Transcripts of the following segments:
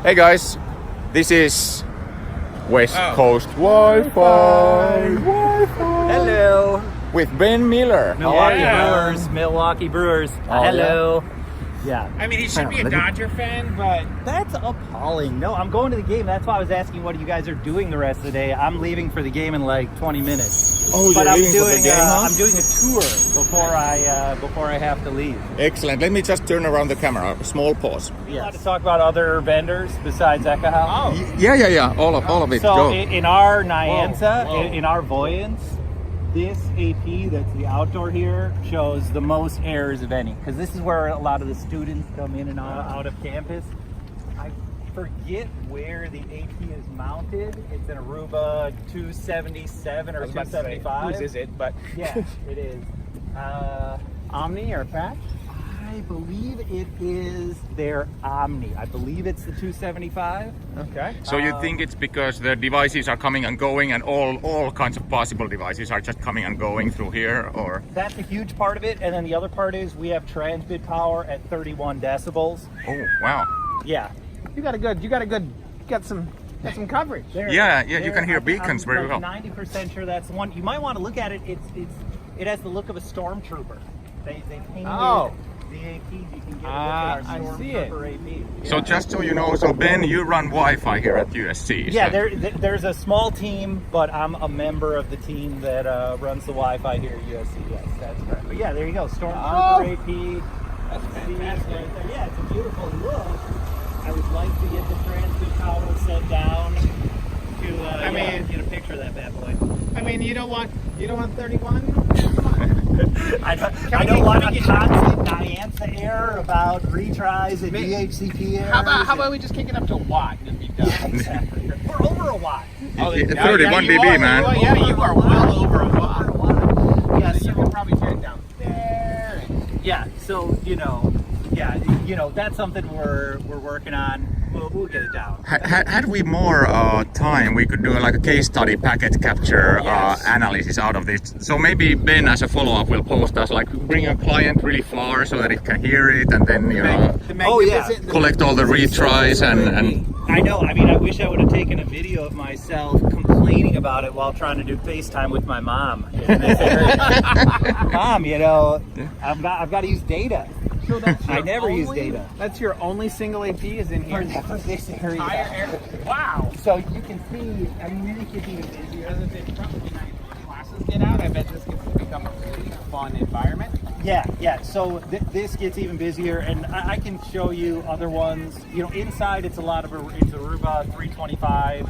Hey guys, this is West Coast Wi-Fi. Hello. With Ben Miller. Milwaukee Brewers. Hello. Yeah. I mean, he should be a Dodger fan, but That's appalling. No, I'm going to the game. That's why I was asking what you guys are doing the rest of the day. I'm leaving for the game in like 20 minutes. Oh, but you're I'm leaving for the doing game, huh? I'm doing a tour before I have to leave. Excellent. Let me just turn around the camera. Small pause. You allowed to talk about other vendors besides Eka House? Yeah. All of it. So Go. in our Nyanza, Whoa. in our Voyance, this AP that's the outdoor here shows the most errors of any, because this is where a lot of the students come in and out of campus. I forget where the AP is mounted. It's an Aruba 277 or 275. whose is it? But Yeah, it is. Omni or Patch? I believe it is their Omni. I believe it's the 275. Okay. So you think it's because the devices are coming and going and all kinds of possible devices are just coming and going through here, or? That's a huge part of it, and then the other part is we have transmit power at 31 decibels. Oh, wow. Yeah. You got some coverage. Yeah, you can hear beacons very well. I'm 90% sure that's the one. You might want to look at it. It has the look of a stormtrooper. They painted the APs. You can get a look at I our see it. stormtrooper AP. So just so you know, so Ben, you run Wi-Fi here at USC. is Yeah, that- there's a small team, but I'm a member of the team that runs the Wi-Fi here at USC. Yes, that's correct. But yeah, there you go, Stormtrooper AP. That's fantastic. Yeah, it's a beautiful look. I would like to get the transmit power set down to get a picture of that bad boy. I mean, you don't want 31? I don't want a constant Nyanza error about retries and Maybe- DHCP errors. How about we just kick it up to a watt and be done? Yeah, exactly. We're over a watt. Oh, Yeah, yeah, 31 you dB, are, man. You are well over a watt. Yeah, You can probably turn it down there. Yeah, so that's something we're working on. We'll get it down. Had we more time, we could do like a case study packet capture analysis out of this. So maybe Ben, as a follow-up, will post us like bring a client really far so that it can hear it, and then collect all the retries and. I know. I mean, I wish I would have taken a video of myself complaining about it while trying to do FaceTime with my mom in this area. Mom, I've got to use data. So that's I never use data. That's your only single AP is in here. For this area. Wow. So you can see. I mean, it gets even busier. As it's probably nice when classes get out. I bet this could become a really fun environment. Yeah. So this gets even busier, and I can show you other ones. Inside it's a lot of it's Aruba 325.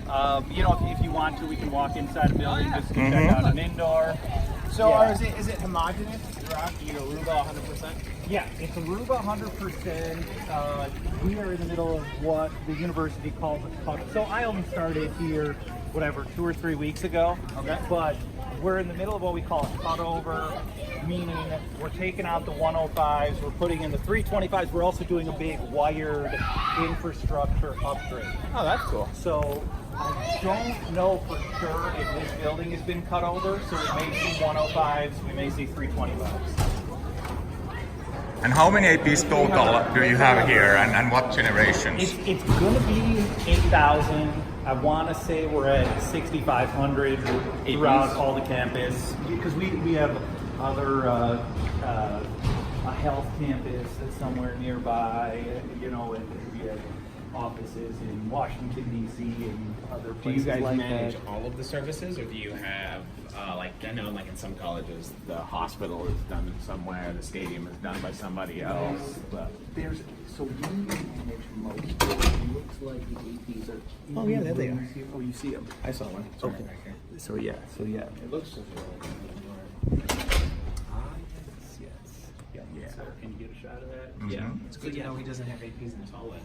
If you want to, we can walk inside the building just to check out an indoor. So Yeah. is it homogeneous throughout Aruba 100%? Yeah, it's Aruba 100%. We are in the middle of what the university calls a cut. So I only started here, 2 or 3 weeks ago. Okay. But we're in the middle of what we call a cutover, meaning we're taking out the 105s, we're putting in the 325s. We're also doing a big wired infrastructure upgrade. Oh, that's cool. So I don't know for sure if this building has been cut over. So we may see 105s, we may see 325s. And how many APs total do you have here, and what generations? It's going to be 8,000. I want to say we're at 6,500 throughout all the campus, because we have other a health campus that's somewhere nearby, and we have offices in Washington D.C. and other Do places you guys like manage that. all of the services, or do you have, I know in some colleges, the hospital is done somewhere, the stadium is done by somebody else, but... We manage most. It looks like the APs are. Oh, yeah, there they are. Oh, you see them. I saw one. It's Okay. right back here. So yeah. It looks just Yes. Yeah. So can you get a shot of that? Yeah. It's good to know he doesn't have APs in his hallway.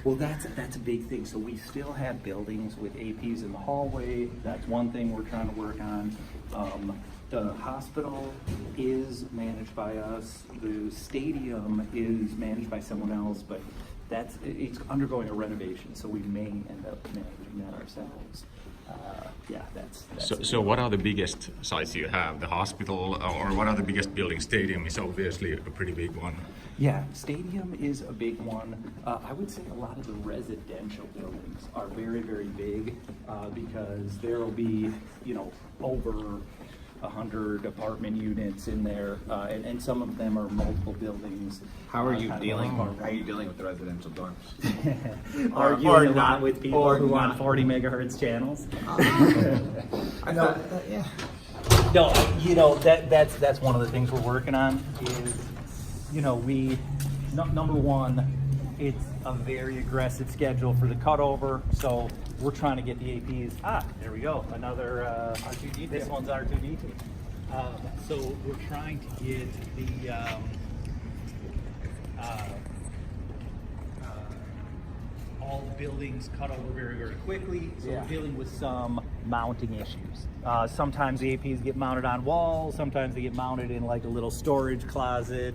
Well, that's a big thing. So we still have buildings with APs in the hallway. That's one thing we're trying to work on. The hospital is managed by us. The stadium is managed by someone else, but it's undergoing a renovation, so we may end up managing that ourselves. Yeah, that's So what are the biggest sites you have? The hospital, or what are the biggest buildings? Stadium is obviously a pretty big one. Yeah, stadium is a big one. I would say a lot of the residential buildings are very, very big because there will be, over 100 apartment units in there, and some of them are multiple buildings. How are you dealing with the residential dorms? Arguing a lot with people who want 40 megahertz channels. I know. Yeah. No, that's one of the things we're working on is, number one, it's a very aggressive schedule for the cutover, so we're trying to get the APs. There we go, another R2D2. This one's R2D2. So we're trying to get the all the buildings cut over very, very quickly. So we're dealing with some mounting issues. Sometimes the APs get mounted on walls. Sometimes they get mounted in like a little storage closet.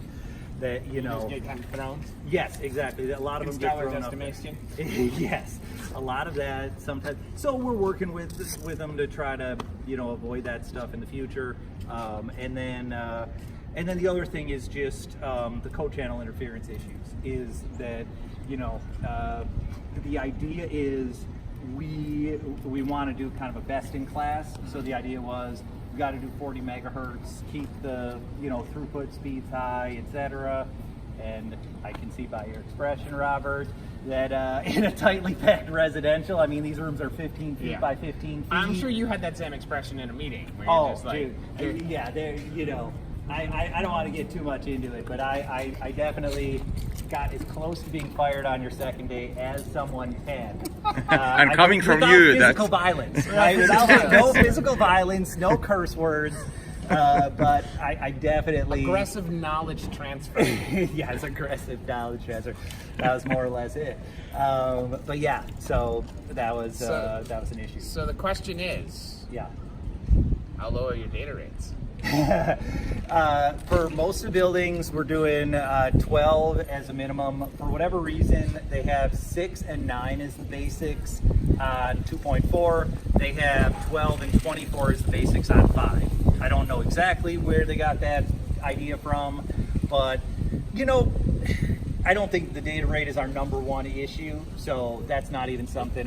That Get kind of thrones. Yes, exactly. A lot of them get Installer thrown up. estimation. Yes, a lot of that sometimes. So we're working with them to try to avoid that stuff in the future. And then the other thing is just the co-channel interference issues. Is that the idea is we want to do kind of a best in class. So the idea was we got to do 40 megahertz, keep the throughput speeds high, etc. And I can see by your expression, Robert, that in a tightly packed residential, I mean these rooms are 15 feet by 15 feet. I'm sure you had that same expression in a meeting. Where you're just like, dude, yeah, there, I don't want to get too much into it, but I definitely got as close to being fired on your second day as someone can. And coming from you, physical violence, right? Without no physical violence, no curse words. But I definitely aggressive knowledge transfer. Yes, aggressive knowledge transfer. That was more or less it. But yeah, so that was an issue. So the question is, Yeah. how low are your data rates? For most of the buildings, we're doing 12 as a minimum. For whatever reason, they have 6 and 9 as the basics on 2.4. They have 12 and 24 as the basics on 5. I don't know exactly where they got that idea from, but I don't think the data rate is our number one issue, so that's not even something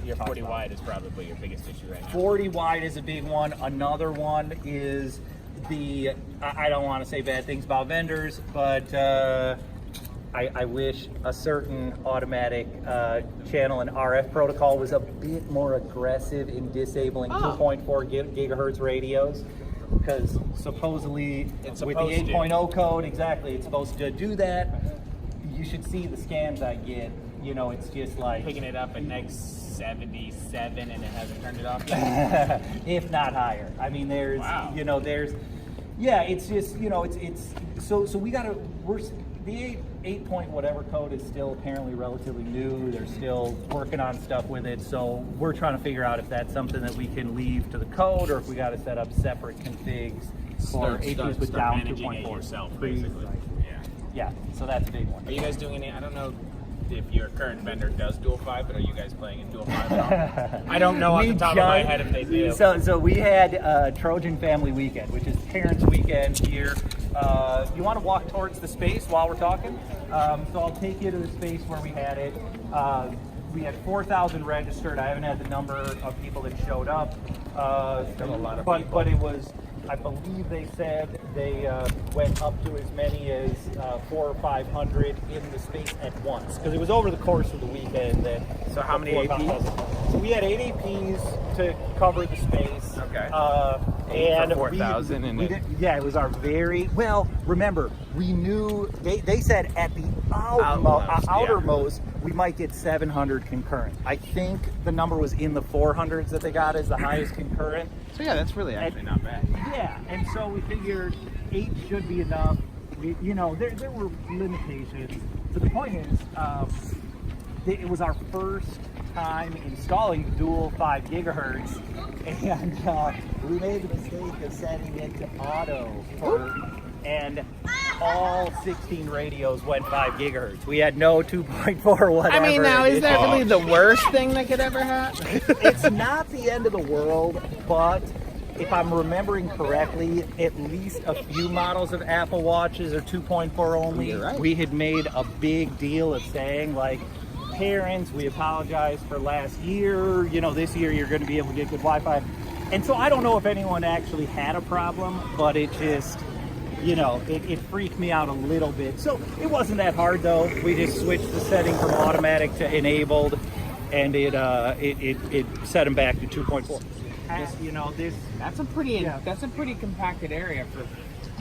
Your 40 wide is probably your biggest issue right now. 40 wide is a big one. Another one is I don't want to say bad things about vendors, but I wish a certain automatic channel and RF protocol was a bit more aggressive in disabling 2.4 gigahertz radios. Because supposedly with the 8.0 code, exactly, it's supposed to do that. You should see the scans I get. It's just like Picking it up at next 77 and it hasn't turned it off yet. if not higher. I mean, there's, it's just, so the 8 point whatever code is still apparently relatively new. They're still working on stuff with it. So we're trying to figure out if that's something that we can leave to the code or if we got to set up separate configs for APs with down 2.4 yourself, basically. Yeah, so that's a big one. Are you guys doing any? I don't know if your current vendor does Dual 5, but are you guys playing in Dual 5 at all? I don't know off the top of my head if they do. So we had Trojan Family Weekend, which is Parents Weekend here. You want to walk towards the space while we're talking? So I'll take you to the space where we had it. We had 4,000 registered. I haven't had the number of people that showed up. Still a lot of people. But it was, I believe they said they went up to as many as 400 or 500 in the space at once. Because it was over the course of the weekend. So how many APs? So we had 8 APs to cover the space. Okay. And 4,000 it was our very, well, remember, we knew, they said at the outermost, we might get 700 concurrent. I think the number was in the 400s that they got as the highest concurrent. So yeah, that's really actually not bad. Yeah, and so we figured 8 should be enough. There were limitations. So the point is, it was our first time installing the dual 5 gigahertz, and we made the mistake of setting it to auto and all 16 radios went 5 gigahertz. We had no 2.4 whatever. I mean, now is that Oh. really the worst thing that could ever happen? It's not the end of the world, but if I'm remembering correctly, at least a few models of Apple Watches are 2.4 only. You're right. We had made a big deal of saying, like, parents, we apologize for last year. You know, this year you're going to be able to get good Wi-Fi. And so I don't know if anyone actually had a problem, but it just, you know, it freaked me out a little bit. So it wasn't that hard, though. We just switched the setting from automatic to enabled, and it set them back to 2.4. You know, this. That's a pretty compacted area for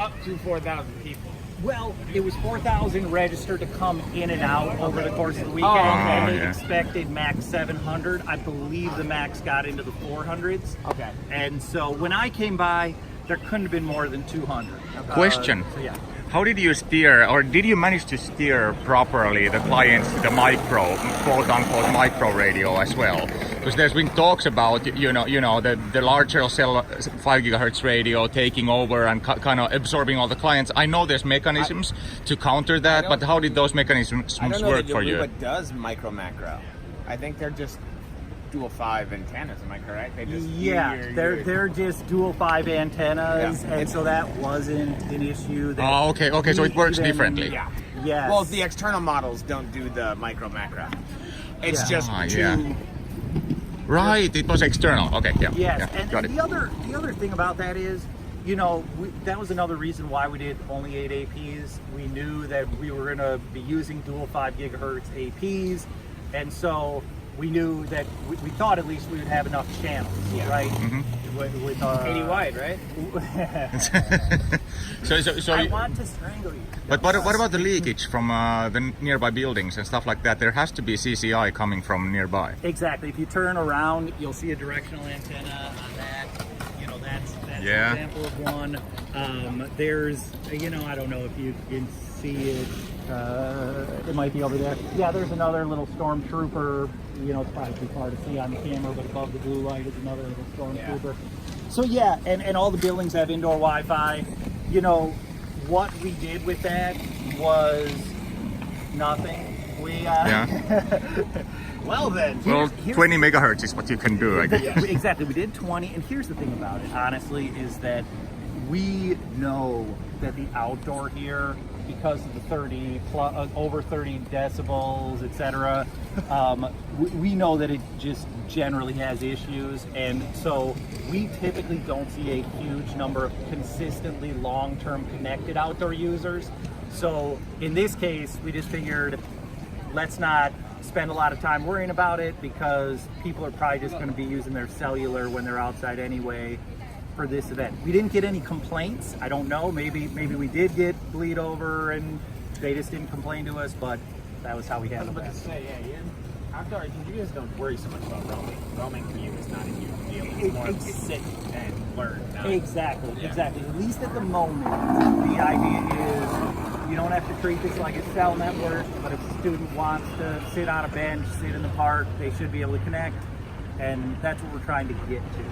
up to 4,000 people. Well, it was 4,000 registered to come in and out over the course of the weekend, Oh, and they yeah. expected max 700. I believe the max got into the 400s. Okay. And so when I came by, there couldn't have been more than 200. Question. So yeah. How did you steer, or did you manage to steer properly the clients to the micro, quote unquote micro radio as well? Because there's been talks about the larger cell 5 gigahertz radio taking over and kind of absorbing all the clients. I know there's mechanisms to counter that, but how did those mechanisms I don't know work that for you? Yoruba does micro macro. I think they're just dual 5 antennas. Am I correct? They just They're just dual 5 antennas, Yeah. and so that wasn't an issue. That Oh, okay, so it works even- differently. Yeah. Yes. Well, the external models don't do the micro macro. It's Yeah. just Ah, two. yeah. Right, it was external. Okay, yeah. Yes, yeah, and got it. the other thing about that is, you know, that was another reason why we did only 8 APs. We knew that we were going to be using dual 5 gigahertz APs, and so we knew that we thought at least we would have enough channels, right? Mm-hmm. With 80 wide, right? So I want to strangle you. but what about the leakage from the nearby buildings and stuff like that? There has to be CCI coming from nearby. Exactly. If you turn around, you'll see a directional antenna on that. You know, that's Yeah. an example of one. There's, you know, I don't know if you can see it. It might be over there. Yeah, there's another little stormtrooper. You know, it's probably too far to see on the camera, but above the blue light is another little stormtrooper. So yeah, and all the buildings have indoor Wi-Fi. You know, what we did with that was nothing. We well then. Well, here's 20 megahertz is what you can do, I guess. Exactly, we did 20, and here's the thing about it, honestly, is that we know that the outdoor here, because of the over 30 decibels, etc., we know that it just generally has issues, and so we typically don't see a huge number of consistently long-term connected outdoor users. So in this case, we just figured, let's not spend a lot of time worrying about it, because people are probably just going to be using their cellular when they're outside anyway for this event. We didn't get any complaints. I don't know, maybe we did get bleed over and they just didn't complain to us, but that was how we I was handled about that. to say, outdoor, you guys don't worry so much about roaming. Roaming for you is not a huge deal. It's more of sit and learn. Exactly. At least at the moment, the idea is you don't have to treat this like a cell network, but if a student wants to sit on a bench, sit in the park, they should be able to connect, and that's what we're trying to get to.